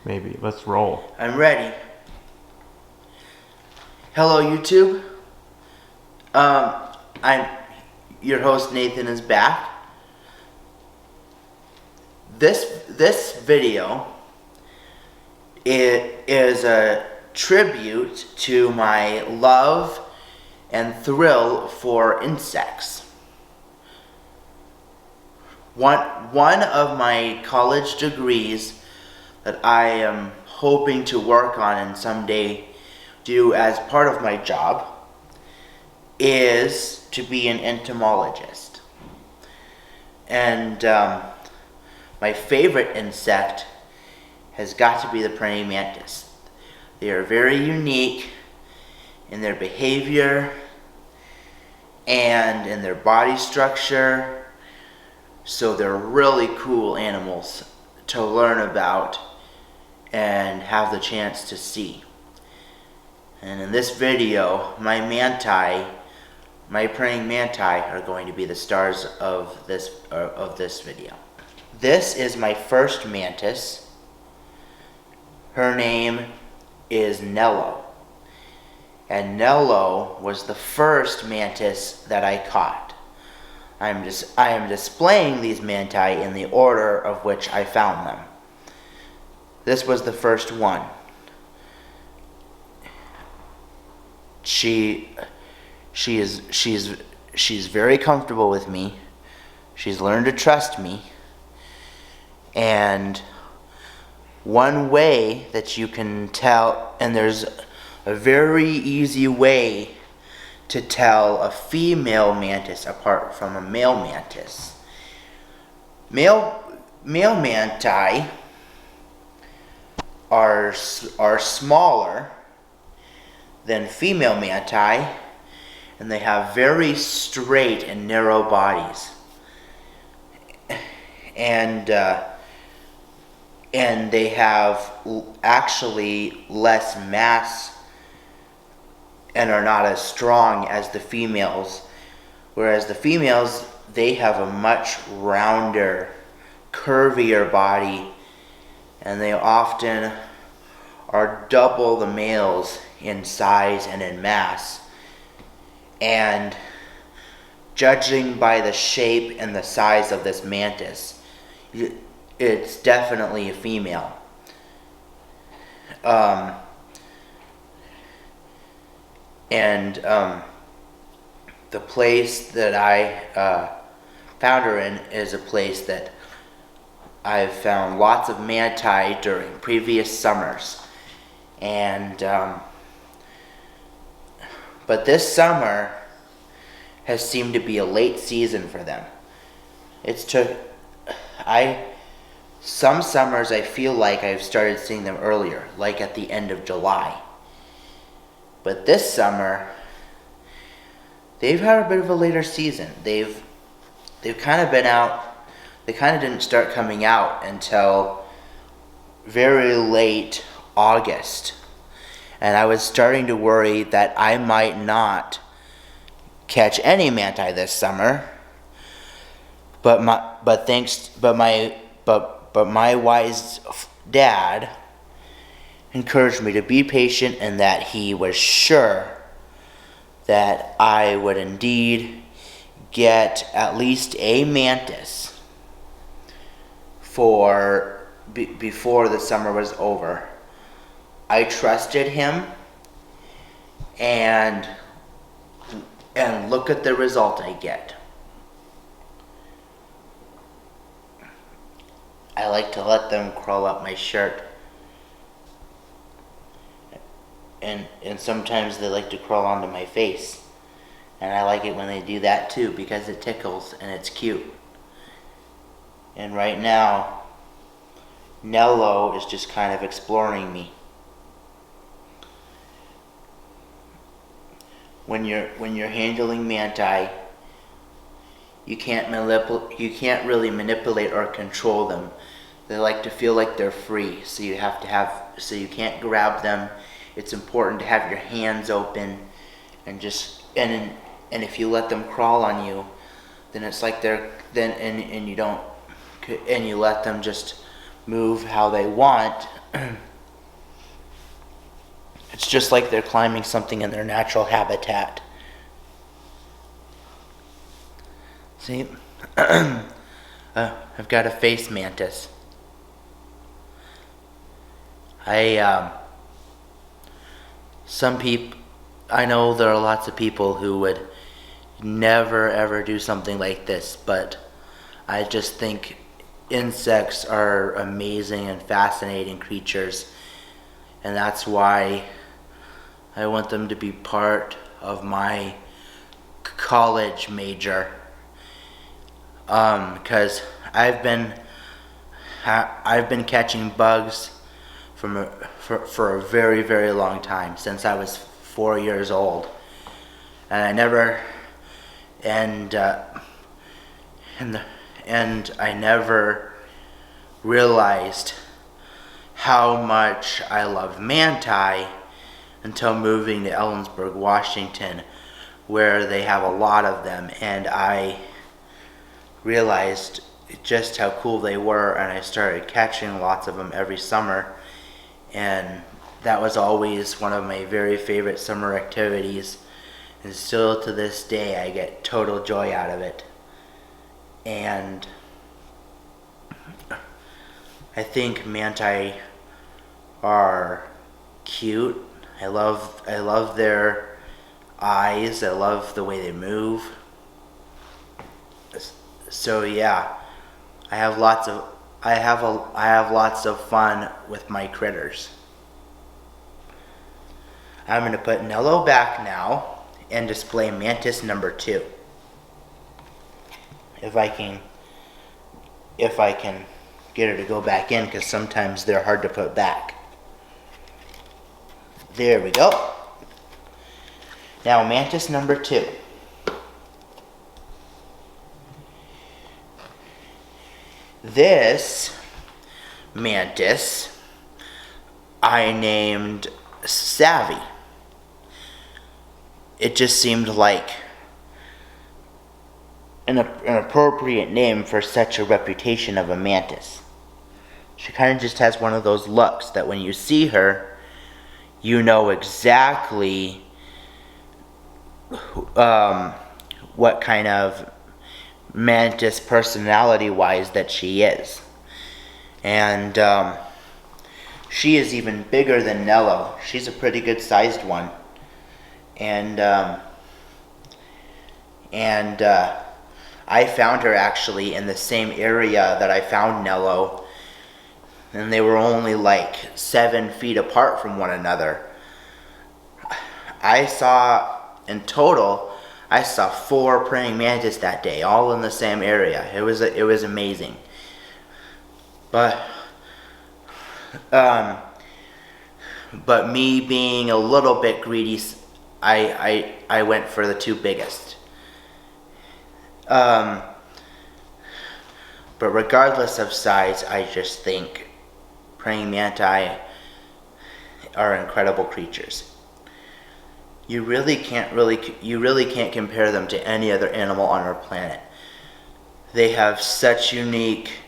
Maybe. Let's roll. I'm ready. Hello, YouTube. I'm your host, Nathan, is back. This video is a tribute to my love and thrill for insects. One of my college degrees that I am hoping to work on and someday do as part of my job is to be an entomologist. And my favorite insect has got to be the praying mantis. They are very unique in their behavior and in their body structure. So they're really cool animals to learn about and have the chance to see. And in this video, my praying mantis are going to be the stars of this video. This is my first mantis. Her name is Nello. And Nello was the first mantis that I caught. I am displaying these mantis in the order of which I found them. This was the first one. She's very comfortable with me. She's learned to trust me. And one way that you can tell, and there's a very easy way to tell a female mantis apart from a male mantis. Male mantis are smaller than female mantis, and they have very straight and narrow bodies. And they have actually less mass and are not as strong as the females, whereas the females, they have a much rounder, curvier body, and they often are double the males in size and in mass. And judging by the shape and the size of this mantis, it's definitely a female. The place that I found her in is a place that I've found lots of mantis during previous summers. And but this summer has seemed to be a late season for them. Some summers I feel like I've started seeing them earlier, like at the end of July. But this summer, they've had a bit of a later season. They've kind of been out. They kind of didn't start coming out until very late August. And I was starting to worry that I might not catch any mantis this summer. But my wise dad encouraged me to be patient, and that he was sure that I would indeed get at least a mantis before the summer was over. I trusted him, and look at the result I get. I like to let them crawl up my shirt. And sometimes they like to crawl onto my face. And I like it when they do that too, because it tickles and it's cute. And right now, Nello is just kind of exploring me. When you're handling mantis, you can't really manipulate or control them. They like to feel like they're free, so you can't grab them. It's important to have your hands open, and if you let them crawl on you, then it's like you let them just move how they want, It's just like they're climbing something in their natural habitat. See? I've got a face mantis. I know there are lots of people who would never ever do something like this, but I just think insects are amazing and fascinating creatures, and that's why I want them to be part of my college major. Because I've been catching bugs for a very, very long time, since I was 4 years old, and I never realized how much I love manti until moving to Ellensburg, Washington, where they have a lot of them, and I realized just how cool they were, and I started catching lots of them every summer, and that was always one of my very favorite summer activities, and still to this day I get total joy out of it. And I think manti are cute. I love their eyes. I love the way they move. So yeah, I have lots of fun with my critters. I'm going to put Nello back now and display mantis number 2. If I can get her to go back in, because sometimes they're hard to put back. There we go. Now mantis number 2. This mantis I named Savvy. It just seemed like an appropriate name for such a reputation of a mantis. She kind of just has one of those looks that when you see her, you know exactly what kind of mantis personality-wise that she is. And she is even bigger than Nello. She's a pretty good sized one. And I found her actually in the same area that I found Nello, and they were only like 7 feet apart from one another. In total, I saw 4 praying mantis that day, all in the same area. It was amazing. But me being a little bit greedy, I went for the 2 biggest. But regardless of size, I just think praying manti are incredible creatures. You really can't compare them to any other animal on our planet. They have such unique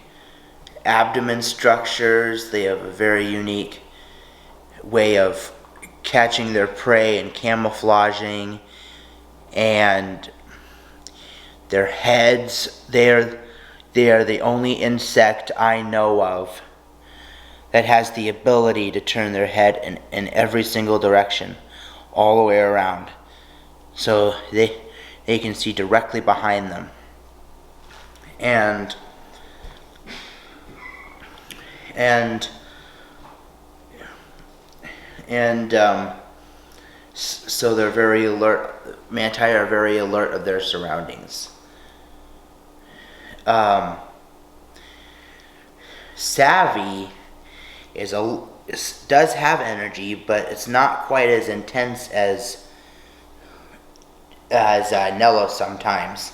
abdomen structures. They have a very unique way of catching their prey and camouflaging, and their heads, they are the only insect I know of that has the ability to turn their head in every single direction, all the way around, so they can see directly behind them. And so they're very alert. Manti are very alert of their surroundings. Savvy does have energy, but it's not quite as intense as Nello sometimes.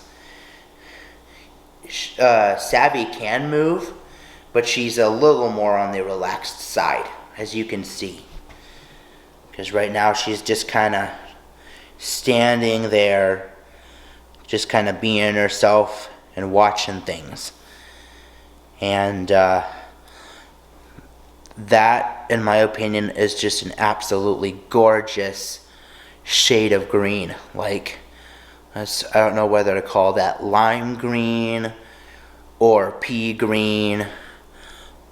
Savvy can move, but she's a little more on the relaxed side, as you can see. Because right now she's just kind of standing there, just kind of being herself and watching things. And that, in my opinion, is just an absolutely gorgeous shade of green. Like, I don't know whether to call that lime green or pea green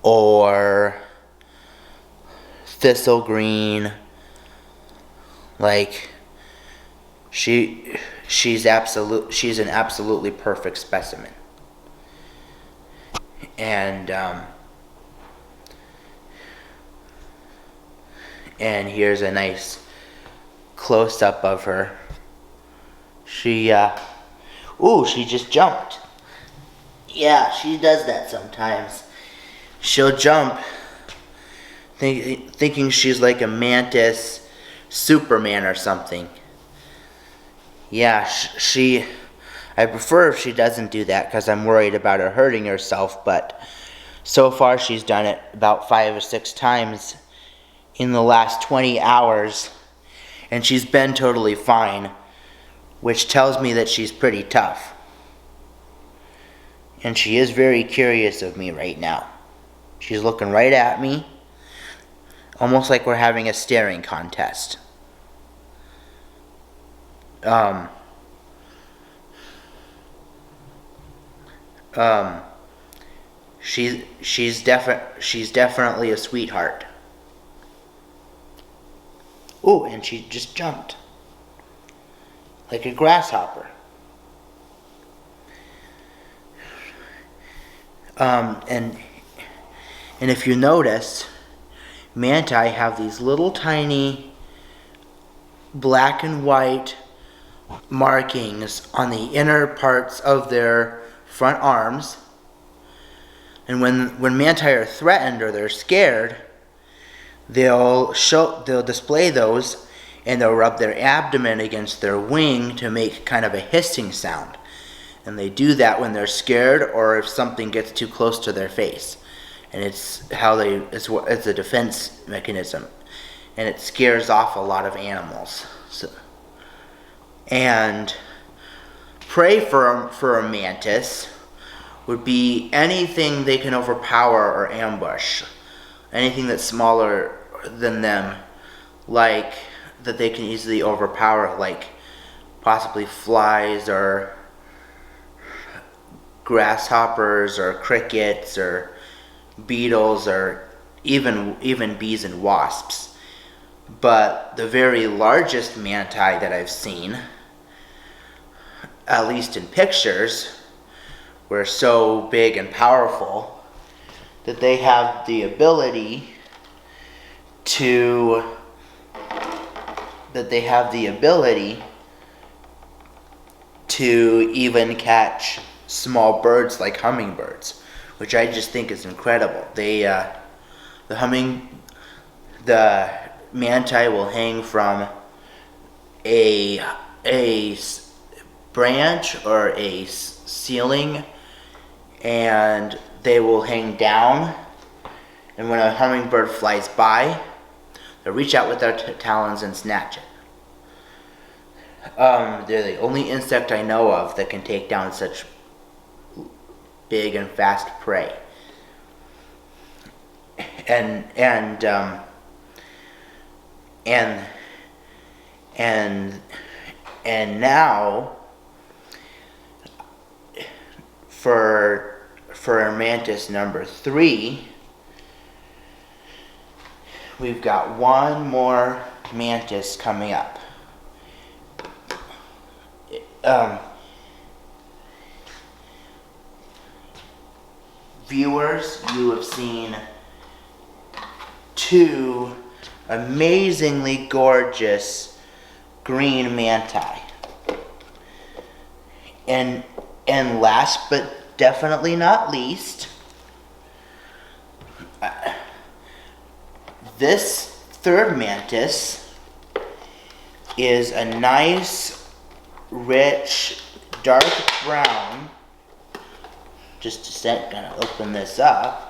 or thistle green. Like, she's an absolutely perfect specimen. And here's a nice close-up of her. She just jumped. Yeah, she does that sometimes. She'll jump thinking she's like a mantis Superman or something. Yeah, I prefer if she doesn't do that because I'm worried about her hurting herself, but so far she's done it about 5 or 6 times in the last 20 hours, and she's been totally fine, which tells me that she's pretty tough. And she is very curious of me right now. She's looking right at me, almost like we're having a staring contest. She's definitely a sweetheart. Ooh, and she just jumped like a grasshopper. And if you notice, manti have these little tiny black and white markings on the inner parts of their front arms. And when manti are threatened or they're scared, they'll display those, and they'll rub their abdomen against their wing to make kind of a hissing sound. And they do that when they're scared or if something gets too close to their face. And it's a defense mechanism, and it scares off a lot of animals. And prey for a mantis would be anything they can overpower or ambush. Anything that's smaller than them, like that they can easily overpower, like possibly flies or grasshoppers or crickets or beetles or even bees and wasps. But the very largest manti that I've seen, at least in pictures, were so big and powerful that they have the ability to even catch small birds like hummingbirds, which I just think is incredible. The manti will hang from a branch or a ceiling, and they will hang down, and when a hummingbird flies by, they'll reach out with their talons and snatch it. They're the only insect I know of that can take down such big and fast prey. And now for mantis number 3, we've got one more mantis coming up. Viewers, you have seen 2 amazingly gorgeous green manti. And last but definitely not least, this third mantis is a nice, rich, dark brown. Just a sec, gonna open this up.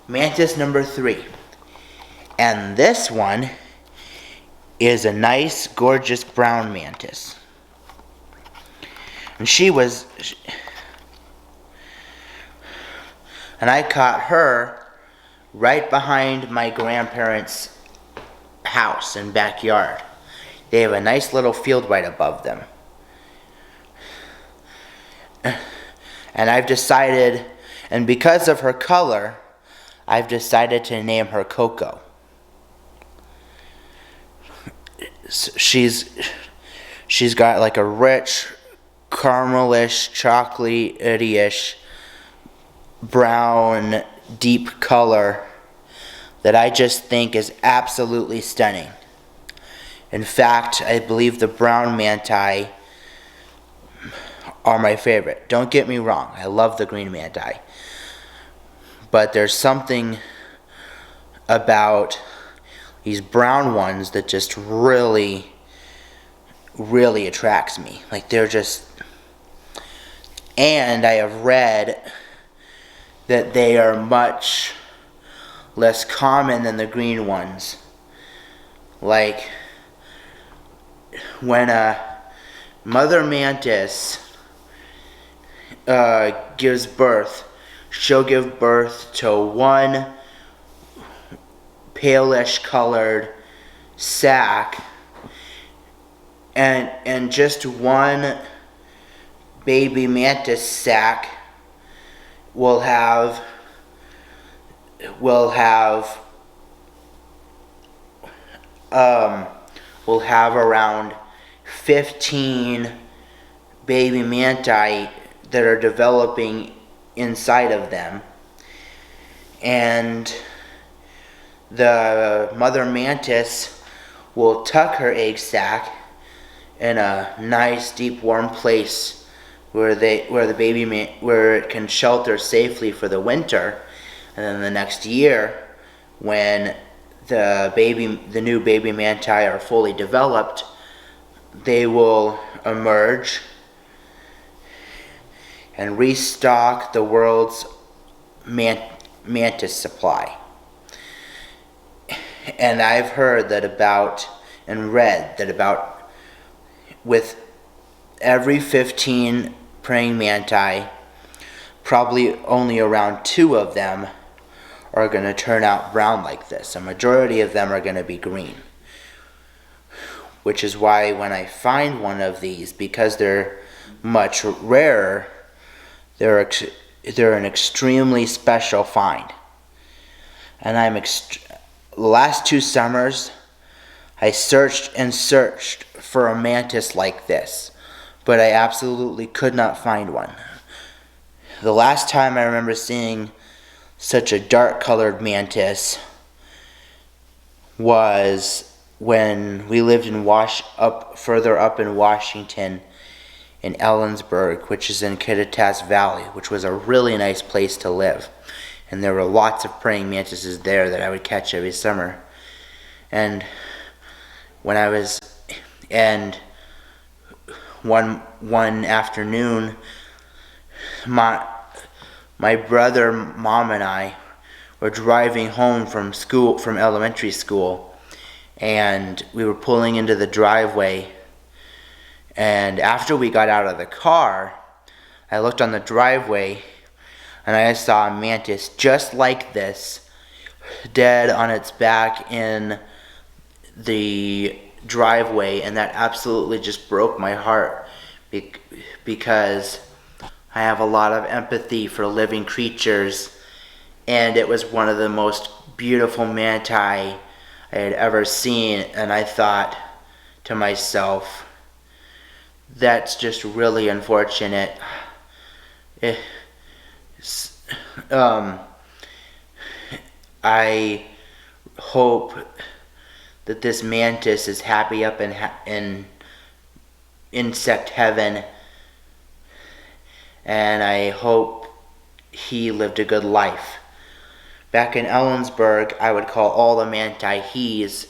Mantis number 3. And this one is a nice, gorgeous brown mantis. And and I caught her right behind my grandparents' house and backyard. They have a nice little field right above them. And I've decided, and because of her color, I've decided to name her Coco. She's got like a rich, caramelish, chocolatey-ish, brown, deep color that I just think is absolutely stunning. In fact, I believe the brown manti are my favorite. Don't get me wrong, I love the green manti. But there's something about these brown ones that just really, really attracts me. Like they're just... And I have read that they are much less common than the green ones. Like when a mother mantis gives birth, she'll give birth to one palish colored sac, and just one baby mantis sac will have around 15 baby manti that are developing inside of them. And the mother mantis will tuck her egg sac in a nice deep warm place where it can shelter safely for the winter. And then the next year, when the new baby manti are fully developed, they will emerge and restock the world's mantis supply. And I've heard and read that about with every 15 praying manti, probably only around 2 of them are going to turn out brown like this. A majority of them are going to be green. Which is why when I find one of these, because they're much rarer, they're an extremely special find. And the last 2 summers, I searched and searched for a mantis like this, but I absolutely could not find one. The last time I remember seeing such a dark colored mantis was when we lived further up in Washington, in Ellensburg, which is in Kittitas Valley, which was a really nice place to live. And there were lots of praying mantises there that I would catch every summer. And one afternoon, my brother, mom, and I were driving home from elementary school, and we were pulling into the driveway. And after we got out of the car, I looked on the driveway, and I saw a mantis just like this, dead on its back in the driveway, and that absolutely just broke my heart, because I have a lot of empathy for living creatures, and it was one of the most beautiful manti I had ever seen. And I thought to myself, that's just really unfortunate. I hope that this mantis is happy up in insect heaven, and I hope he lived a good life. Back in Ellensburg, I would call all the manti he's,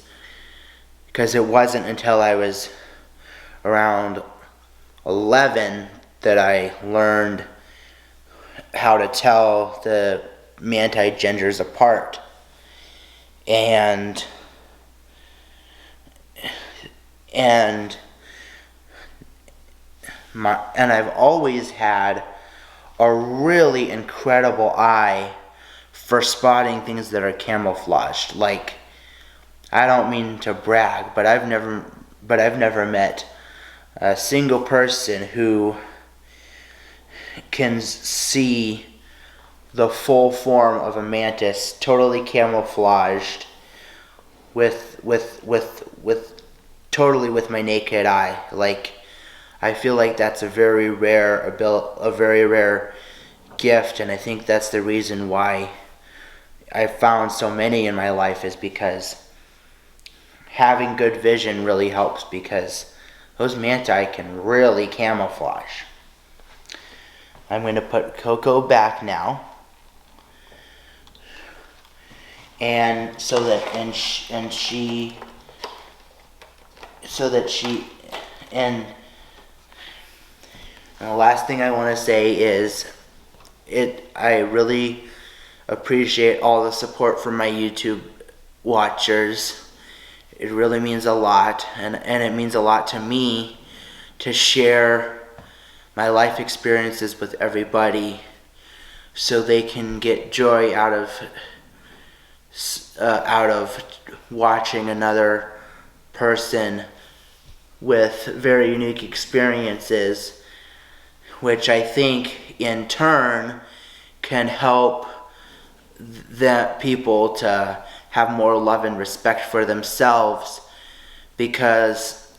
because it wasn't until I was around 11 that I learned how to tell the manti genders apart. And and I've always had a really incredible eye for spotting things that are camouflaged. Like, I don't mean to brag, but I've never met a single person who can see the full form of a mantis totally camouflaged with totally with my naked eye. Like, I feel like that's a very rare gift, and I think that's the reason why I've found so many in my life, is because having good vision really helps, because those manti can really camouflage. I'm going to put Coco back now, and so that and the last thing I want to say is I really appreciate all the support from my YouTube watchers. It really means a lot, and it means a lot to me to share my life experiences with everybody, so they can get joy out of watching another person with very unique experiences, which I think in turn can help the people to have more love and respect for themselves, because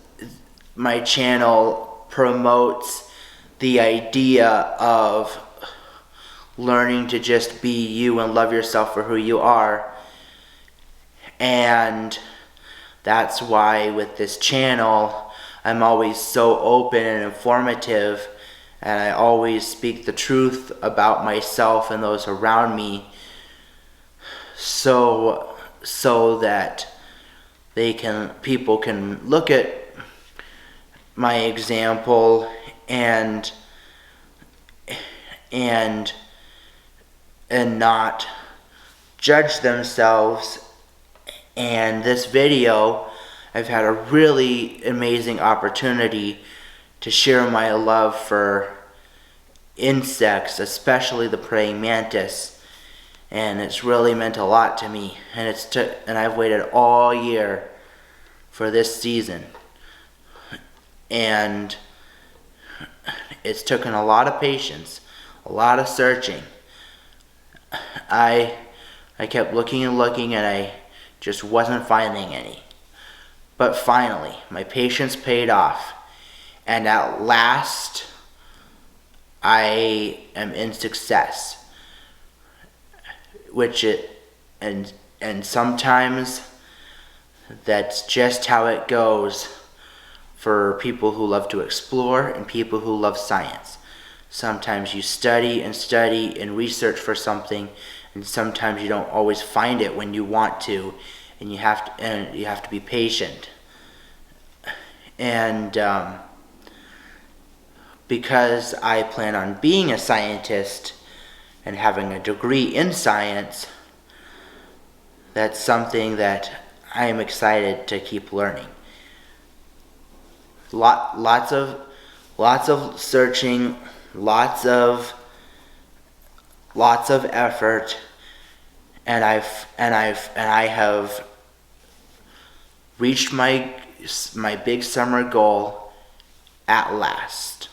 my channel promotes the idea of learning to just be you and love yourself for who you are. And that's why with this channel, I'm always so open and informative, and I always speak the truth about myself and those around me, so that people can look at my example and not judge themselves. And this video, I've had a really amazing opportunity to share my love for insects, especially the praying mantis, and it's really meant a lot to me. And I've waited all year for this season, and it's taken a lot of patience, a lot of searching. I kept looking and looking, and I just wasn't finding any. But finally, my patience paid off, and at last, I am in success. And sometimes that's just how it goes for people who love to explore and people who love science. Sometimes you study and research for something, and sometimes you don't always find it when you want to, and you have to be patient. And because I plan on being a scientist and having a degree in science, that's something that I am excited to keep learning. Lots of searching, lots of effort, and I have reached my big summer goal at last.